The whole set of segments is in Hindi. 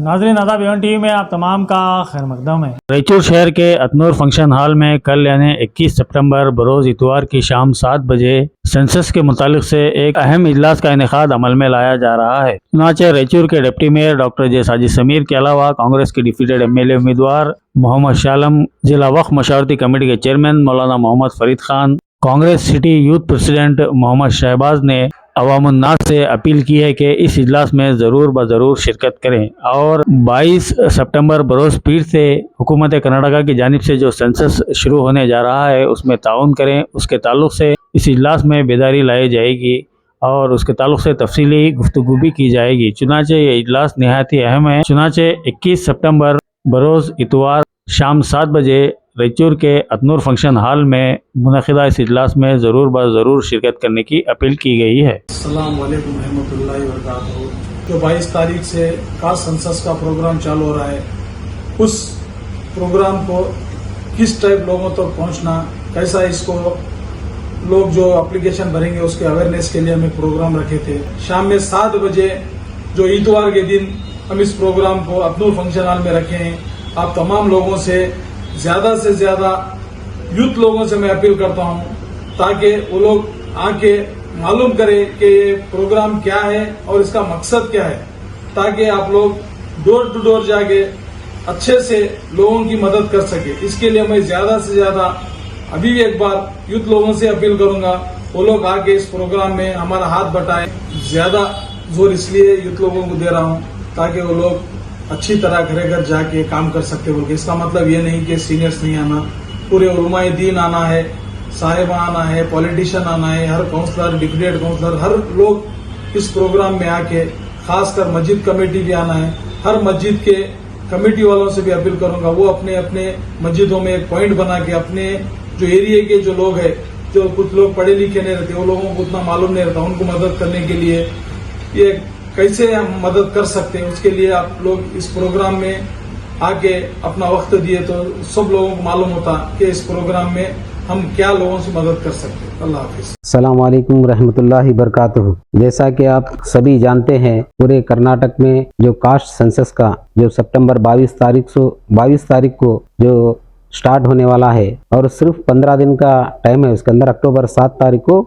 नाज़रीन आदाब, एवन टीवी में आप तमाम का खैर मकदम है। रैचूर शहर के अतनूर फंक्शन हॉल में कल यानी 21 सितंबर बरोज़ इतवार की शाम 7 बजे सेंसस के मुतालिक से एक अहम इजलास का इनेकाद अमल में लाया जा रहा है। चुनांचे रैचूर के डिप्टी मेयर डॉक्टर जे साजिद समीर के अलावा कांग्रेस के डिफीटेड MLA उम्मीदवार मोहम्मद शालम, जिला वक्फ मशावरती कमेटी के chairman Maulana Mohammad Farid Khan, Congress city youth president Mohammad Shahbaz ने अवामुन्नास से अपील की है कि इस इजलास में ज़रूर ब शिरकत करें और 22 सितंबर बरोज़ पीर से हुकूमत कर्नाटका की जानिब से जो सेंसस शुरू होने जा रहा है उसमें ताउन करें। उसके ताल्लुक़ से इस इजलास में बेदारी लाई जाएगी और उसके ताल्लुक़ से तफसीली गुफ्तगू भी की जाएगी। चुनांचे ये इजलास नहायत ही अहम है। चुनांचे 21 सितंबर बरोज़ इतवार शाम 7 बजे रैचूर के अतनूर फंक्शन हॉल में मुनक़िदा इस इजलास में ज़रूर ब शिरकत करने की अपील की गई है। अस्सलाम वालेकुम रहमतुल्लाहि व बरकातहू। जो 22 तारीख से कास्ट सेंसस का प्रोग्राम चालू हो रहा है, उस प्रोग्राम को किस टाइप लोगों तक पहुंचना, कैसा इसको लोग जो एप्लीकेशन भरेंगे उसके अवेयरनेस के लिए हमें प्रोग्राम रखे थे। शाम में 7 बजे जो इतवार के दिन हम इस प्रोग्राम को अतनूर फंक्शन हॉल में रखे हैं। आप तमाम लोगों से ज्यादा यूथ लोगों से मैं अपील करता हूं ताकि वो लोग आके मालूम करें कि ये प्रोग्राम क्या है और इसका मकसद क्या है, ताकि आप लोग डोर टू डोर जाके अच्छे से लोगों की मदद कर सके। इसके लिए मैं ज्यादा से ज्यादा अभी भी एक बार यूथ लोगों से अपील करूंगा, वो लोग आके इस प्रोग्राम में हमारा हाथ बटाएं। ज्यादा जोर इसलिए यूथ लोगों को दे रहा हूं ताकि वो लोग अच्छी तरह घर घर जाके काम कर सकते बोल के। इसका मतलब ये नहीं कि सीनियर्स नहीं आना, पूरे उलमाए दीन आना है, साहिबा आना है, पॉलिटिशियन आना है, हर काउंसलर, डिप्यूटेड काउंसलर, हर लोग इस प्रोग्राम में आके, खासकर मस्जिद कमेटी भी आना है। हर मस्जिद के कमेटी वालों से भी अपील करूंगा वो अपने अपने मस्जिदों में एक पॉइंट बना के अपने जो एरिया के जो लोग है, जो कुछ लोग पढ़े लिखे नहीं रहते, वो लोगों को उतना मालूम नहीं रहता, उनको मदद करने के लिए ये कैसे हम मदद कर सकते हैं, उसके लिए आप लोग इस प्रोग्राम में आके अपना वक्त दिए तो सब लोगों को मालूम होता कि इस प्रोग्राम में हम क्या लोगों से मदद कर सकते हैं। अल्लाह हाफिज़। अस्सलाम वालेकुम रहमतुल्लाहि बरकातहू। जैसा कि आप सभी जानते हैं, पूरे कर्नाटक में जो कास्ट सेंसस का जो सितंबर 22 तारीख को जो स्टार्ट होने वाला है और सिर्फ 15 दिन का टाइम है, उसके अंदर अक्टूबर 7 तारीख को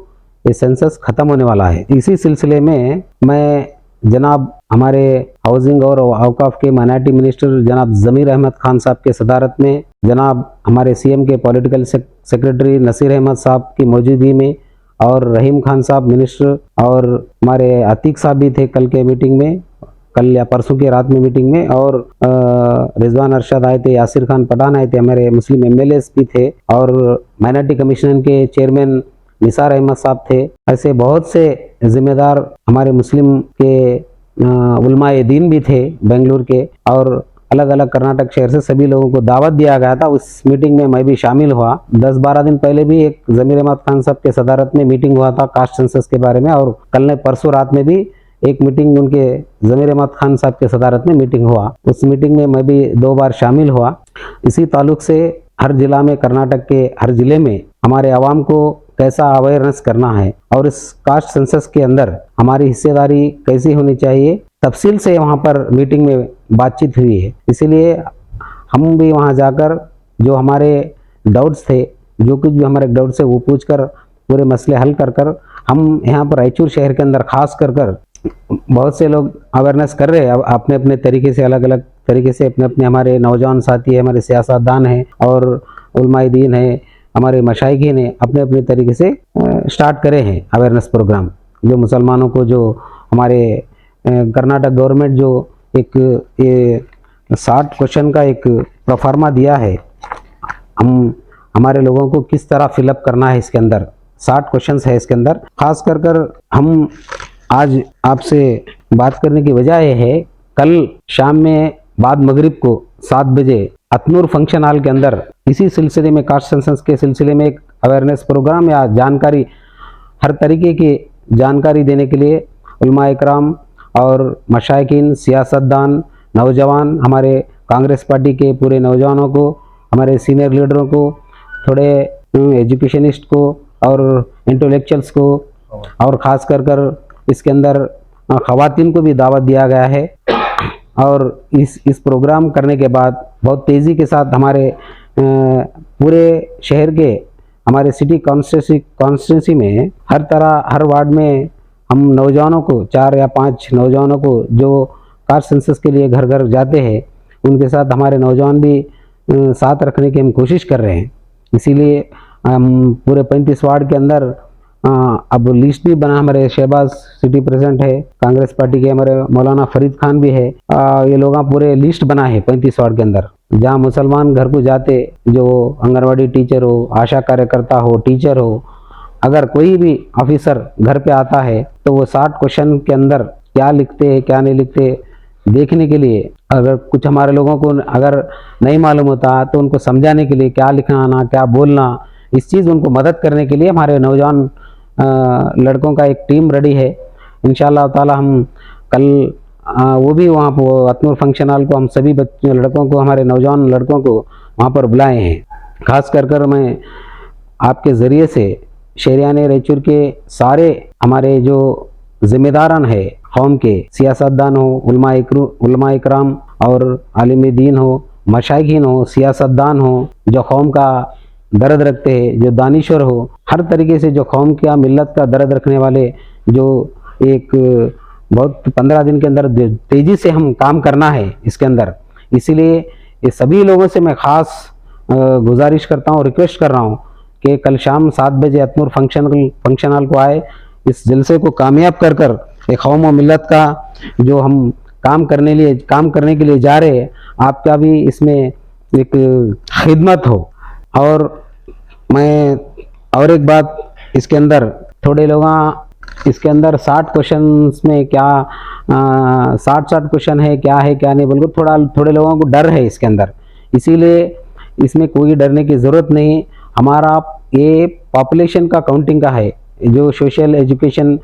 ये सेंसस खत्म होने वाला है। इसी सिलसिले में मैं जनाब हमारे हाउसिंग और औकाफ के माइनॉरिटी मिनिस्टर जनाब ज़मीर अहमद खान साहब के सदारत में, जनाब हमारे CM के पॉलिटिकल सेक्रेटरी नसीर अहमद साहब की मौजूदगी में और रहीम खान साहब मिनिस्टर और हमारे अतीक साहब भी थे कल के मीटिंग में, कल या परसों की रात में मीटिंग में, और रिजवान अरशद आए थे, यासिर खान पठान आए थे, हमारे मुस्लिम MLAs भी थे और माइनॉरिटी कमीशन के चेयरमैन निसार अहमद साहब थे। ऐसे बहुत से जिम्मेदार हमारे मुस्लिम के उलमाए दीन भी थे बेंगलुरु के, और अलग अलग कर्नाटक शहर से सभी लोगों को दावत दिया गया था। उस मीटिंग में मैं भी शामिल हुआ। 10-12 दिन पहले भी एक ज़मीर अहमद खान साहब के सदारत में मीटिंग हुआ था कास्ट सेंसस के बारे में, और कल ने परसों रात में भी एक मीटिंग उनके ज़मीर अहमद खान साहब के सदारत में मीटिंग हुआ। उस मीटिंग में मैं भी 2 बार शामिल हुआ। इसी ताल्लुक से हर जिला में, कर्नाटक के हर जिले में हमारे आवाम को कैसा अवेयरनेस करना है और इस कास्ट सेंसस के अंदर हमारी हिस्सेदारी कैसी होनी चाहिए, तफसील से वहाँ पर मीटिंग में बातचीत हुई है। इसीलिए हम भी वहाँ जाकर जो हमारे डाउट्स थे, जो कुछ भी हमारे डाउट्स है वो पूछकर पूरे मसले हल कर हम यहाँ पर रायचूर शहर के अंदर खास कर बहुत से लोग अवेयरनेस कर रहे हैं अपने अपने तरीके से, अलग अलग तरीके से अपने अपने हमारे नौजवान साथी है, हमारे सियासतदान हैं और उलमाए दीन है, हमारे मशाइख ने अपने अपने तरीके से स्टार्ट करे हैं अवेयरनेस प्रोग्राम। जो मुसलमानों को, जो हमारे कर्नाटक गवर्नमेंट जो एक ये 60 क्वेश्चन का एक प्रोफार्मा दिया है, हम हमारे लोगों को किस तरह फिलअप करना है, इसके अंदर 60 क्वेश्चंस है इसके अंदर। खास कर हम आज आपसे बात करने की वजह यह है, कल शाम में बाद मगरिब को 7 बजे अतनूर फंक्शन हॉल के अंदर इसी सिलसिले में, कास्ट सेंसस के सिलसिले में एक अवेयरनेस प्रोग्राम या जानकारी, हर तरीके की जानकारी देने के लिए उलमा इकराम और मशाइकिन, सियासतदान, नौजवान, हमारे कांग्रेस पार्टी के पूरे नौजवानों को, हमारे सीनियर लीडरों को, थोड़े एजुकेशनिस्ट को और इंटेलेक्चुअल्स को, और ख़ास कर इसके अंदर ख़वातीन को भी दावत दिया गया है और इस प्रोग्राम करने के बाद बहुत तेज़ी के साथ हमारे पूरे शहर के हमारे सिटी कॉन्स्टिट्यूंसी में हर वार्ड में हम नौजवानों को 4 या 5 नौजवानों को जो कास्ट सेंसस के लिए घर घर जाते हैं उनके साथ हमारे नौजवान भी साथ रखने की हम कोशिश कर रहे हैं। इसीलिए हम पूरे 35 वार्ड के अंदर अब लिस्ट भी बना, हमारे शहबाज सिटी प्रेसिडेंट है, कांग्रेस पार्टी के हमारे मौलाना फरीद खान भी है, ये लोग पूरे लिस्ट बना है 35 वार्ड के अंदर, जहाँ मुसलमान घर को जाते, जो आंगनवाड़ी टीचर हो, आशा कार्यकर्ता हो, टीचर हो, अगर कोई भी ऑफिसर घर पे आता है तो वो 60 क्वेश्चन के अंदर क्या लिखते हैं क्या नहीं लिखते देखने के लिए, अगर कुछ हमारे लोगों को अगर नहीं मालूम होता तो उनको समझाने के लिए क्या लिखना आना क्या बोलना, इस चीज़ उनको मदद करने के लिए हमारे नौजवान लड़कों का एक टीम रेडी है। इंशाअल्लाह ताला हम कल वो भी वहाँ पर अतनूर फंक्शन हॉल को हम सभी लड़कों को, हमारे नौजवान लड़कों को वहाँ पर बुलाए हैं। खास कर मैं आपके ज़रिए से शहरियान रायचूर के सारे हमारे जो जिम्मेदारान है कौम के, सियासतदान हो, उलमा इकराम और आलिम दीन हो, मशाइखीन हो, सियासतदान हो, जो कौम का दर्द रखते हैं, जो दानिश्वर हो, हर तरीके से जो कौम का मिल्लत का दर्द रखने वाले, जो एक बहुत 15 दिन के अंदर तेज़ी से हम काम करना है इसके अंदर, इसीलिए ये सभी लोगों से मैं ख़ास गुजारिश करता हूँ, रिक्वेस्ट कर रहा हूँ कि कल शाम 7 बजे अतनूर फंक्शन हॉल को आए, इस जलसे को कामयाब कर एक कौम और मिल्लत का जो हम काम करने के लिए जा रहे हैं, आपका भी इसमें एक खिदमत हो। और मैं और एक बात इसके अंदर थोड़े लोग इसके अंदर 60 क्वेश्चन में क्या 60 क्वेश्चन है क्या नहीं बोल थोड़े लोगों को डर है इसके अंदर, इसीलिए इसमें कोई डरने की ज़रूरत नहीं। हमारा ये पॉपुलेशन का काउंटिंग का है, जो सोशल एजुकेशन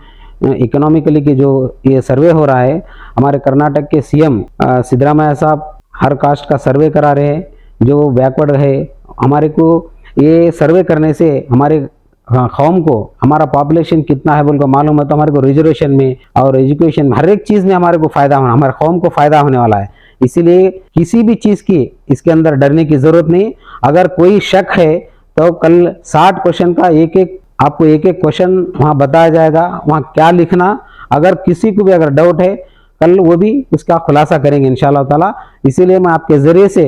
इकोनॉमिकली की जो ये सर्वे हो रहा है, हमारे कर्नाटक के सीएम सिद्धरामैया साहब हर कास्ट का सर्वे करा रहे हैं, जो बैकवर्ड है। हमारे को ये सर्वे करने से हमारे कौम को हमारा पॉपुलेशन कितना है बोल को मालूम है, तो हमारे को रिजर्वेशन में और एजुकेशन में हर एक चीज़ में हमारे को फ़ायदा होना, हमारे कौम को फ़ायदा होने वाला है। इसीलिए किसी भी चीज़ की इसके अंदर डरने की ज़रूरत नहीं। अगर कोई शक है तो कल 60 क्वेश्चन का आपको एक क्वेश्चन वहाँ बताया जाएगा, वहाँ क्या लिखना, अगर किसी को भी अगर डाउट है कल वो भी उसका खुलासा करेंगे इंशाअल्लाह ताला। इसीलिए मैं आपके ज़रिए से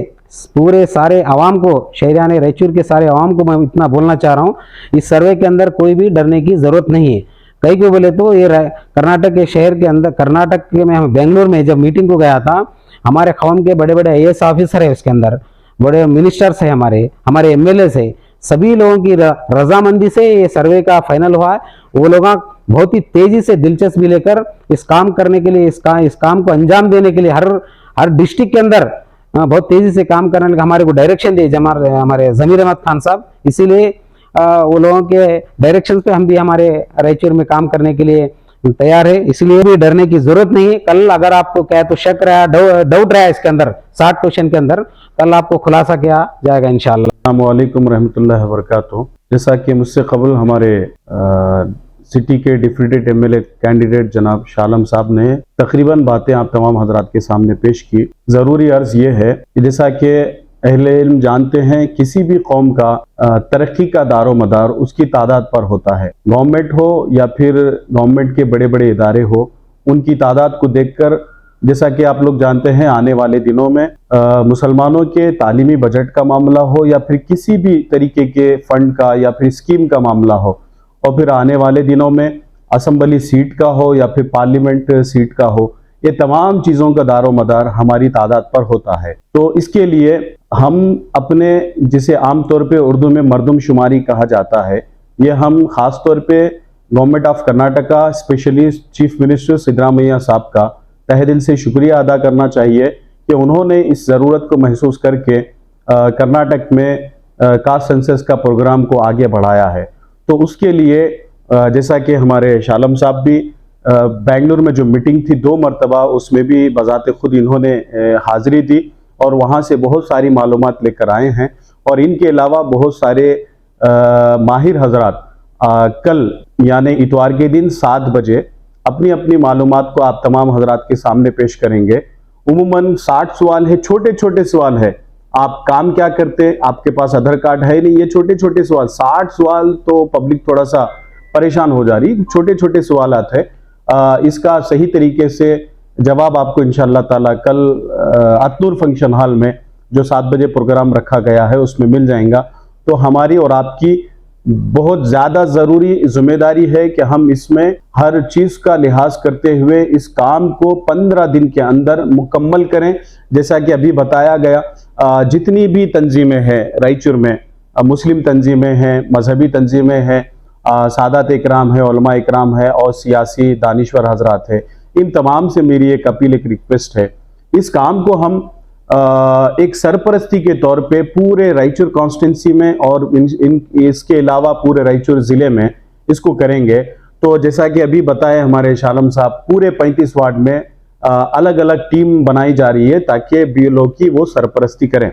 पूरे सारे आवाम को, शहरियान रायचूर के सारे आवाम को मैं इतना बोलना चाह रहा हूँ, इस सर्वे के अंदर कोई भी डरने की ज़रूरत नहीं है। कई को बोले तो ये कर्नाटक के शहर के अंदर, कर्नाटक के में हम बेंगलोर में जब मीटिंग को गया था, हमारे कौम के बड़े बड़े IAS ऑफिसर है, उसके अंदर बड़े मिनिस्टर्स है, हमारे MLAs है, सभी लोगों की रजामंदी से ये सर्वे का फाइनल हुआ है। वो लोग बहुत ही तेजी से दिलचस्पी लेकर इस काम करने के लिए, इस काम को अंजाम देने के लिए हर डिस्ट्रिक्ट के अंदर बहुत तेजी से काम करने का हमारे को डायरेक्शन दिए हमारे ज़मीर अहमद खान साहब। इसीलिए वो लोगों के डायरेक्शन पे हम भी हमारे रायचूर में काम करने के लिए तैयार है, इसलिए भी डरने की जरूरत नहीं है। कल अगर आपको क्या तो शक रहा, डाउट रहा है इसके अंदर 60 क्वेश्चन के अंदर, कल आपको खुलासा किया जाएगा इंशाअल्लाह। अस्सलामु अलैकुम रहमतुल्लाहि व बरकातुहू। जैसा कि मुझसे कबल हमारे सिटी के डिप्यूटेड MLA कैंडिडेट जनाब शाह आलम साहब ने तकरीबन बातें आप तमाम हजरात के सामने पेश की। ज़रूरी अर्ज़ ये है कि जैसा कि अहले इल्म जानते हैं, किसी भी कौम का तरक्की का दारो मदार उसकी तादाद पर होता है। गवर्नमेंट हो या फिर गवर्नमेंट के बड़े बड़े इदारे हो, उनकी तादाद को देखकर, जैसा कि आप लोग जानते हैं, आने वाले दिनों में मुसलमानों के तालीमी बजट का मामला हो या फिर किसी भी तरीके के फंड का या फिर स्कीम का मामला हो, और फिर आने वाले दिनों में असम्बली सीट का हो या फिर पार्लियामेंट सीट का हो, ये तमाम चीज़ों का दारो मदार हमारी तादाद पर होता है। तो इसके लिए हम अपने, जिसे आम तौर पे उर्दू में मर्दमशुमारी कहा जाता है, ये हम ख़ास तौर पे government of Karnataka, specially chief minister Siddaramaiah साहब का तहे दिल से शुक्रिया अदा करना चाहिए कि उन्होंने इस ज़रूरत को महसूस करके कर्नाटक में कास्ट सेंसस का प्रोग्राम को आगे बढ़ाया है। तो उसके लिए जैसा कि हमारे शाह आलम साहब भी बेंगलुरु में जो मीटिंग थी 2 मरतबा, उसमें भी बजाते खुद इन्होंने हाजिरी दी और वहाँ से बहुत सारी मालूमात लेकर आए हैं। और इनके अलावा बहुत सारे माहिर हजरात कल यानी इतवार के दिन 7 बजे अपनी अपनी मालूमात को आप तमाम हजरात के सामने पेश करेंगे उमूमन 60 सवाल है, छोटे छोटे सवाल है। आप काम क्या करते, आपके पास आधार कार्ड है नहीं, ये छोटे छोटे सवाल, 60 सवाल तो पब्लिक थोड़ा सा परेशान हो जा रही। छोटे छोटे सवालात है, इसका सही तरीके से जवाब आपको इंशाअल्लाह ताला कल अतनूर फंक्शन हॉल में जो 7 बजे प्रोग्राम रखा गया है उसमें मिल जाएगा। तो हमारी और आपकी बहुत ज्यादा जरूरी जिम्मेदारी है कि हम इसमें हर चीज का लिहाज करते हुए इस काम को 15 दिन के अंदर मुकम्मल करें। जैसा कि अभी बताया गया, जितनी भी तंजीमें हैं रायचूर में, मुस्लिम तंजीमें हैं, मजहबी तंजीमें हैं, सादात इकराम है, उलमा इकराम है और सियासी दानिश्वर हजरात है, इन तमाम से मेरी एक अपील, एक रिक्वेस्ट है, इस काम को हम एक सरपरस्ती के तौर पे पूरे रायचूर कॉन्स्टिट्यूंसी में और इसके अलावा पूरे रायचूर जिले में इसको करेंगे। तो जैसा कि अभी बताए हमारे शालम साहब, पूरे 35 वार्ड में अलग अलग टीम बनाई जा रही है ताकि बीएलओ की वो सरपरस्ती करें।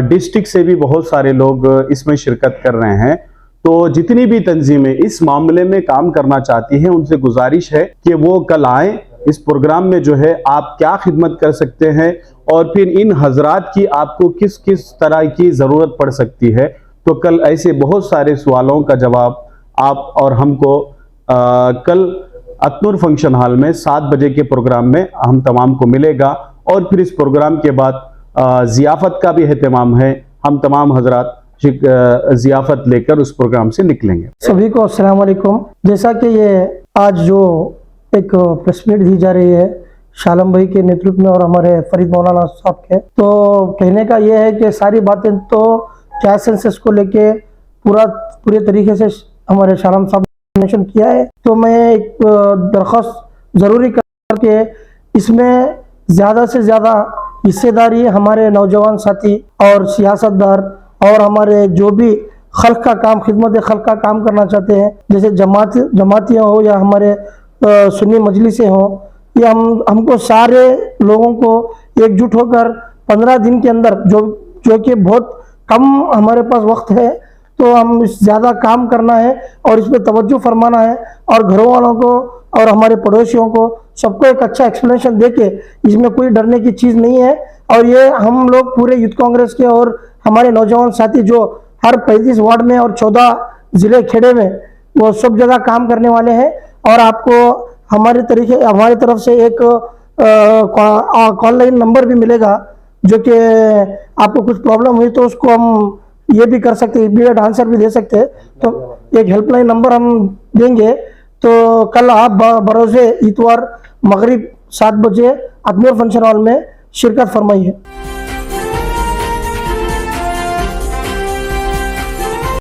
डिस्ट्रिक्ट से भी बहुत सारे लोग इसमें शिरकत कर रहे हैं। तो जितनी भी तंजीमें इस मामले में काम करना चाहती हैं उनसे गुजारिश है कि वो कल आए। इस प्रोग्राम में जो है आप क्या खिदमत कर सकते हैं और फिर इन हजरात की आपको किस किस तरह की ज़रूरत पड़ सकती है, तो कल ऐसे बहुत सारे सवालों का जवाब आप और हमको कल अतनूर फंक्शन हॉल में 7 बजे के प्रोग्राम में हम तमाम को मिलेगा। और फिर इस प्रोग्राम के बाद ज़ियाफ़त का भी एहतमाम है, हम तमाम हजरात ज़ियाफ़त लेकर उस प्रोग्राम से निकलेंगे। सभी को अस्सलाम वालेकुम। जैसा कि ये आज जो एक प्रेस मीट दी जा रही है शालम भाई के नेतृत्व में और हमारे फरीद मौलाना साहब के, तो कहने का ये है कि सारी बातें तो कैश सेंसस को लेके पूरे तरीके से हमारे शालम साहब ने मेंशन किया है। तो मैं एक दरख्वास्त ज़रूरी करके इसमें ज़्यादा से ज़्यादा हिस्सेदारी हमारे नौजवान साथी और सियासतदार और हमारे जो भी खल्क का काम, खिदमत खल्क का काम करना चाहते हैं, जैसे जमातियाँ हो या हमारे सुन्नी मजलिसें हों, या हमको सारे लोगों को एकजुट होकर 15 दिन के अंदर जो कि बहुत कम हमारे पास वक्त है, तो हम ज़्यादा काम करना है और इस पर तवज्जो फरमाना है और घरों वालों को और हमारे पड़ोसियों को सबको एक अच्छा एक्सप्लेनेशन देके, इसमें कोई डरने की चीज़ नहीं है। और ये हम लोग पूरे यूथ कांग्रेस के और हमारे नौजवान साथी जो हर 35 वार्ड में और 14 ज़िले खेड़े में वो सब जगह काम करने वाले हैं। और आपको हमारी तरफ से एक कॉल लाइन नंबर भी मिलेगा, जो कि आपको कुछ प्रॉब्लम हुई तो उसको हम ये भी कर सकते हैं, इमीडिएट आंसर भी दे सकते हैं। तो एक हेल्पलाइन नंबर हम देंगे। तो कल आप बरोज़े इतवार मगरिब 7 बजे अतनूर फंक्शन हॉल में शिरकत फरमाइए।